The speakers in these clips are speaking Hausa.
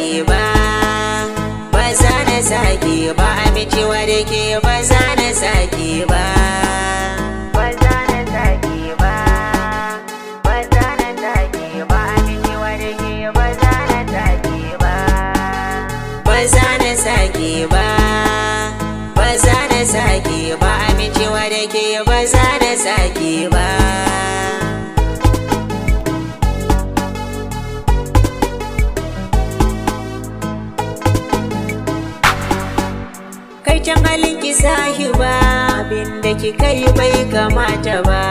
sake ba, ba za na sake ba, amincewa da ke ba za na sake ba, ba za na sake ba, ba za na sake ba, amincewa da ke ba za na sake ba, ba za na sake ba, ba za na sake ba, amincewa da ke ba za na sake ba. Kai can halin ki sahiba, abinda kika yi bai kamata ba.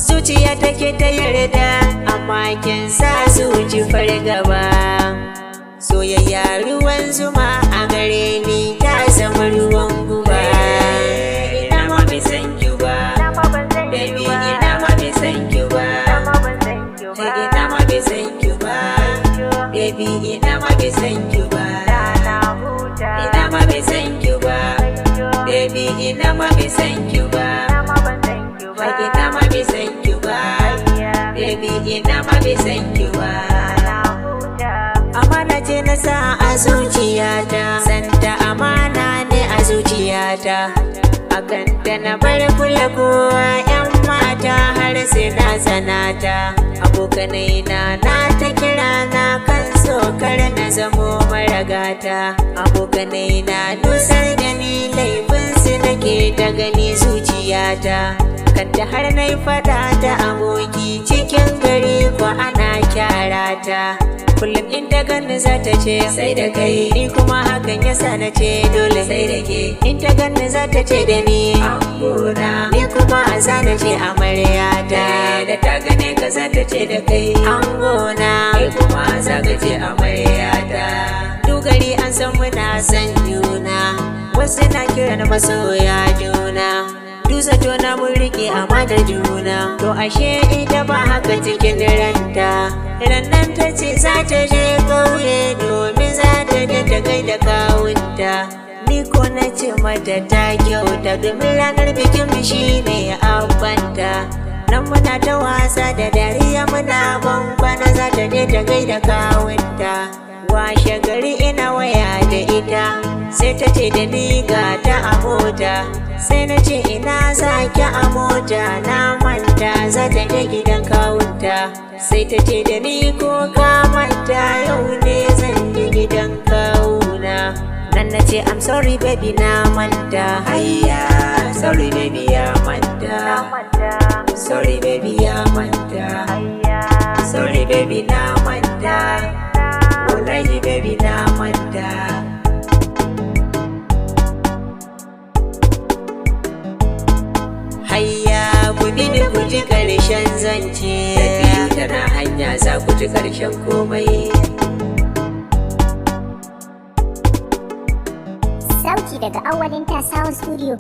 Zuciya take ta yarda, amma kin sa zuci fargaba. Soyayya ruwan zuma a gare ni ta zama ruwan guba. Ina ma bai san ki ba, baby ina ma bai san ki ba. Ina ma bai san ki ba, baby ina ma bai san ki ba. Ina ma bai san ki ba, baby ina ma bai san ki ba. Ina ma bai san ki ba, baby ina ma bai san ki ba. Amana ce na sa a zuciyata, santa amana ne a zuciyata. Akan ta na bar kula kowa 'yan mata har sai na sanata. Abokanai na ta kira na kan sokar na zamo maragata. Abokanai na nusar da ni laifinsu nake ta gani zuciyata. Kanta har na yi fada da aboki cikin gari ko ana kyarata. Kullum in ta ganni za ta ce sai da kai, ni kuma hakan yasa na ce dole sai da ke. In ta ganni za ta ce da ni angona, ni kuma za na ce amaryata. Da ta gane ka za ta ce da kai angona, ni kuma za ka ce amaryata. Dugari an san muna san juna, wasu na kiran masoya juna. Zato na mun rike amana juna, to ashe ita ba haka cikin ranta. Rannan ta ce za ta je ƙauye domin za ta je ta gaida kawunta. Ni ko na ce mata ta kyauta domin ranar bikin shi ne abbanta. Nan muna ta wasa da dariya muna bankwana za ta je ta gaida kawunta. Washe gari ina waya da ita, sai ta ce da ni ga ta a mota. Sai na ce ina zaki a mota, na manta za ta je gidan kawunta. Sai ta ce da ni ko ka manta yau ne zan je gidan kawuna. Nan na ce I'm sorry baby na manta. Hayya sorry baby ya manta. Sorry baby ya manta. Sorry baby na manta. Wallahi baby na manta. Hayya ku bi ni ku ji ƙarshen zance. Tafiya tana hanya za ku ji ƙarshen komai. Sauti daga Awwalinta Sound Studio.